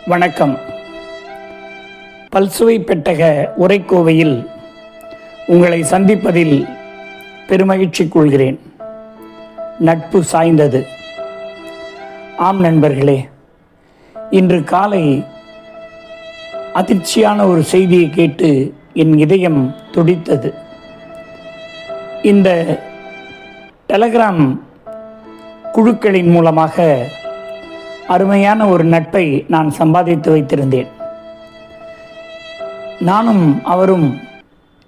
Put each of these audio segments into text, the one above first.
வணக்கம். பல்சுவை பெட்டக உரைக்கோவையில் உங்களை சந்திப்பதில் பெருமகிழ்ச்சி கொள்கிறேன். நட்பு சாய்ந்தது. ஆம் நண்பர்களே, இன்று காலை அதிர்ச்சியான ஒரு செய்தியை கேட்டு என் இதயம் துடித்தது. இந்த டெலகிராம் குழுக்களின் மூலமாக அருமையான ஒரு நட்பை நான் சம்பாதித்து வைத்திருந்தேன். நானும் அவரும்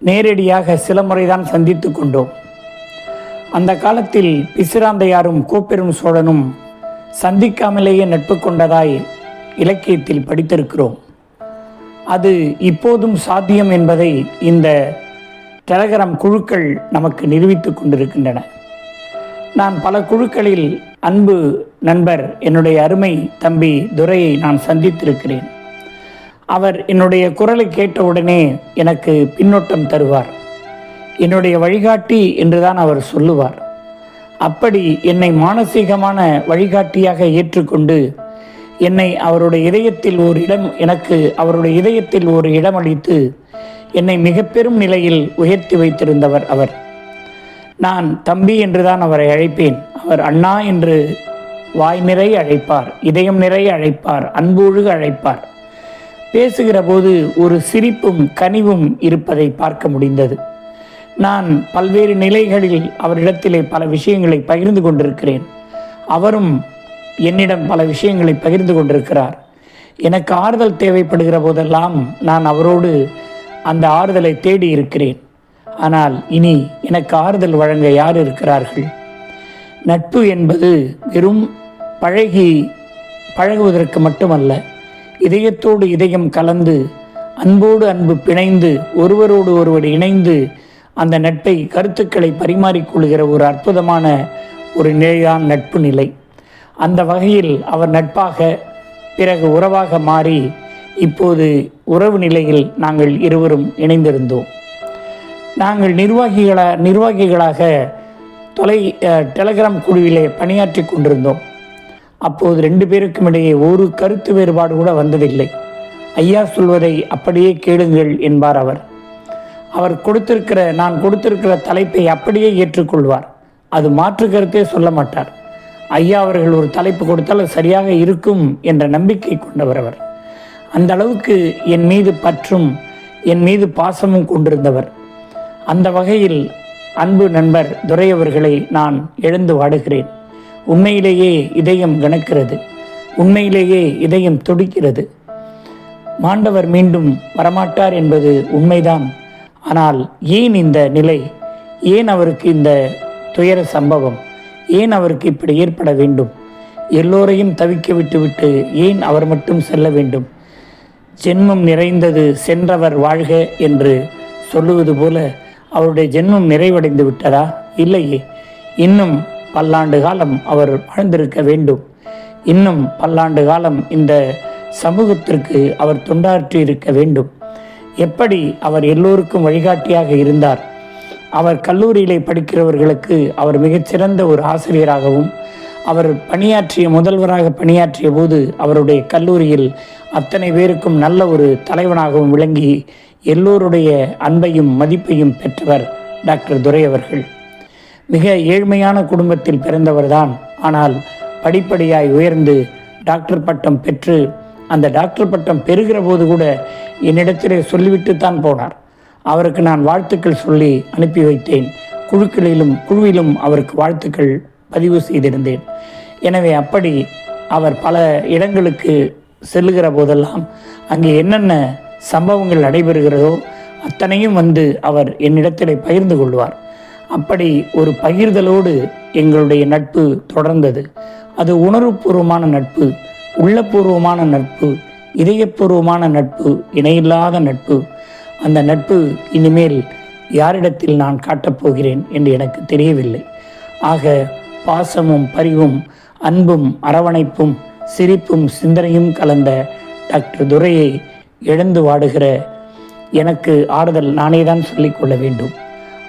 நேரடியாக சில முறைதான் சந்தித்து கொண்டோம். அந்த காலத்தில் பிசிராந்தையாரும் கோப்பெரும் சோழனும் சந்திக்காமலேயே நட்பு கொண்டதாய் இலக்கியத்தில் படித்திருக்கிறோம். அது இப்போதும் சாத்தியம் என்பதை இந்த டெலகிராம் குழுக்கள் நமக்கு நிரூபித்துக் கொண்டிருக்கின்றன. நான் பல குழுக்களில் அன்பு நண்பர் என்னுடைய அருமை தம்பி துரையை நான் சந்தித்திருக்கிறேன். அவர் என்னுடைய குரலை கேட்டவுடனே எனக்கு பின்னோட்டம் தருவார். என்னுடைய வழிகாட்டி என்றுதான் அவர் சொல்லுவார். அப்படி என்னை மானசீகமான வழிகாட்டியாக ஏற்றுக்கொண்டு என்னை அவருடைய இதயத்தில் அவருடைய இதயத்தில் ஒரு இடம் அளித்து என்னை மிக பெரும் நிலையில் உயர்த்தி வைத்திருந்தவர் அவர். நான் தம்பி என்றுதான் அவரை அழைப்பேன். அவர் அண்ணா என்று வாய் நிறைய அழைப்பார், இதயம் நிறைய அழைப்பார், அன்பொழுக அழைப்பார். பேசுகிற போது ஒரு சிரிப்பும் கனிவும் இருப்பதை பார்க்க முடிந்தது. நான் பல்வேறு நிலைகளில் அவரிடத்திலே பல விஷயங்களை பகிர்ந்து கொண்டிருக்கிறேன். அவரும் என்னிடம் பல விஷயங்களை பகிர்ந்து கொண்டிருக்கிறார். எனக்கு ஆறுதல் தேவைப்படுகிற போதெல்லாம் நான் அவரோடு அந்த ஆறுதலை தேடி இருக்கிறேன். ஆனால் இனி எனக்கு ஆறுதல் வழங்க யார் இருக்கிறார்கள்? நட்பு என்பது வெறும் பழகுவதற்கு மட்டுமல்ல, இதயத்தோடு இதயம் கலந்து அன்போடு அன்பு பிணைந்து ஒருவரோடு ஒருவர் இணைந்து அந்த நட்பை கருத்துக்களை பரிமாறிக்கொள்கிற ஒரு அற்புதமான ஒரு நிலைதான் நட்பு நிலை. அந்த வகையில் அவர் நட்பாக பிறகு உறவாக மாறி இப்போது உறவு நிலையில் நாங்கள் இருவரும் இணைந்திருந்தோம். நாங்கள் நிர்வாகிகளாக டெலகிராம் குழுவிலே பணியாற்றி கொண்டிருந்தோம். அப்போது 2 பேருக்கும் இடையே ஒரு கருத்து வேறுபாடு கூட வந்ததில்லை. ஐயா சொல்வதை அப்படியே கேளுங்கள் என்பார் அவர். நான் கொடுத்திருக்கிற தலைப்பை அப்படியே ஏற்றுக்கொள்வார். அது மாற்று கருத்தே சொல்ல மாட்டார். ஐயா அவர்கள் ஒரு தலைப்பு கொடுத்தால் அது சரியாக இருக்கும் என்ற நம்பிக்கை கொண்டவர் அவர். அந்த அளவுக்கு என் மீது பற்றும் என் மீது பாசமும் கொண்டிருந்தவர். அந்த வகையில் அன்பு நண்பர் துரை அவர்களை நான் எழுந்து வாடுகிறேன். உண்மையிலேயே இதயம் கனக்கிறது, உண்மையிலேயே இதயம் துடிக்கிறது. மாண்டவர் மீண்டும் வரமாட்டார் என்பது உண்மைதான். ஆனால் ஏன் இந்த நிலை? ஏன் அவருக்கு இந்த துயர சம்பவம்? ஏன் அவருக்கு இப்படி ஏற்பட வேண்டும்? எல்லோரையும் தவிக்க விட்டுவிட்டு ஏன் அவர் மட்டும் செல்ல வேண்டும்? ஜென்மம் நிறைந்தது சென்றவர் வாழ்க என்று சொல்லுவது போல அவருடைய ஜென்மம் நிறைவடைந்து விட்டதா? இல்லையே. இன்னும் பல்லாண்டு காலம் அவர் வாழ்ந்திருக்க வேண்டும். இன்னும் பல்லாண்டு காலம் இந்த சமூகத்திற்கு அவர் தொண்டாற்றி இருக்க வேண்டும். எப்படி அவர் எல்லோருக்கும் வழிகாட்டியாக இருந்தார். அவர் கல்லூரியிலே படிக்கிறவர்களுக்கு அவர் மிகச்சிறந்த ஒரு ஆசிரியராகவும், அவர் முதல்வராக பணியாற்றிய போது அவருடைய கல்லூரியில் அத்தனை பேருக்கும் நல்ல ஒரு தலைவனாகவும் விளங்கி எல்லோருடைய அன்பையும் மதிப்பையும் பெற்றவர் டாக்டர் துரை அவர்கள். மிக ஏழ்மையான குடும்பத்தில் பிறந்தவர்தான். ஆனால் படிப்படியாய் உயர்ந்து டாக்டர் பட்டம் பெற்று அந்த டாக்டர் பட்டம் பெறுகிற போது கூட என்னிடத்திலே சொல்லிவிட்டுத்தான் போனார். அவருக்கு நான் வாழ்த்துக்கள் சொல்லி அனுப்பி வைத்தேன். குழுவிலும் அவருக்கு வாழ்த்துக்கள் பதிவு செய்திருந்தேன். எனவே அப்படி அவர் பல இடங்களுக்கு செல்லுகிற போதெல்லாம் அங்கே என்னென்ன சம்பவங்கள் நடைபெறுகிறதோ அத்தனையும் அவர் என்னிடத்திலே பகிர்ந்து கொள்வார். அப்படி ஒரு பகிர்தலோடு எங்களுடைய நட்பு தொடர்ந்தது. அது உணர்வுபூர்வமான நட்பு, உள்ளபூர்வமான நட்பு, இதயபூர்வமான நட்பு, இணையில்லாத நட்பு. அந்த நட்பு இனிமேல் யாரிடத்தில் நான் காட்டப்போகிறேன் என்று எனக்கு தெரியவில்லை. ஆக பாசமும் பரிவும் அன்பும் அரவணைப்பும் சிரிப்பும் சிந்தனையும் கலந்த டாக்டர் துரையை இழந்து வாடுகிற எனக்கு ஆறுதல் நானே தான் சொல்லிக்கொள்ள வேண்டும்.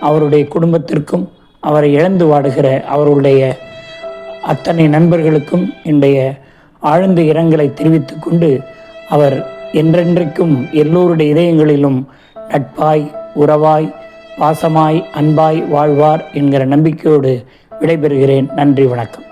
அவருடைய குடும்பத்திற்கும் அவரை இழந்து வாடுகிற அவருடைய அத்தனை நண்பர்களுக்கும் என்னுடைய ஆழ்ந்த இரங்கலை தெரிவித்துக் கொண்டு அவர் என்றென்றைக்கும் எல்லோருடைய இதயங்களிலும் நட்பாய், உறவாய், பாசமாய், அன்பாய் வாழ்வார் என்கிற நம்பிக்கையோடு விடைபெறுகிறேன். நன்றி, வணக்கம்.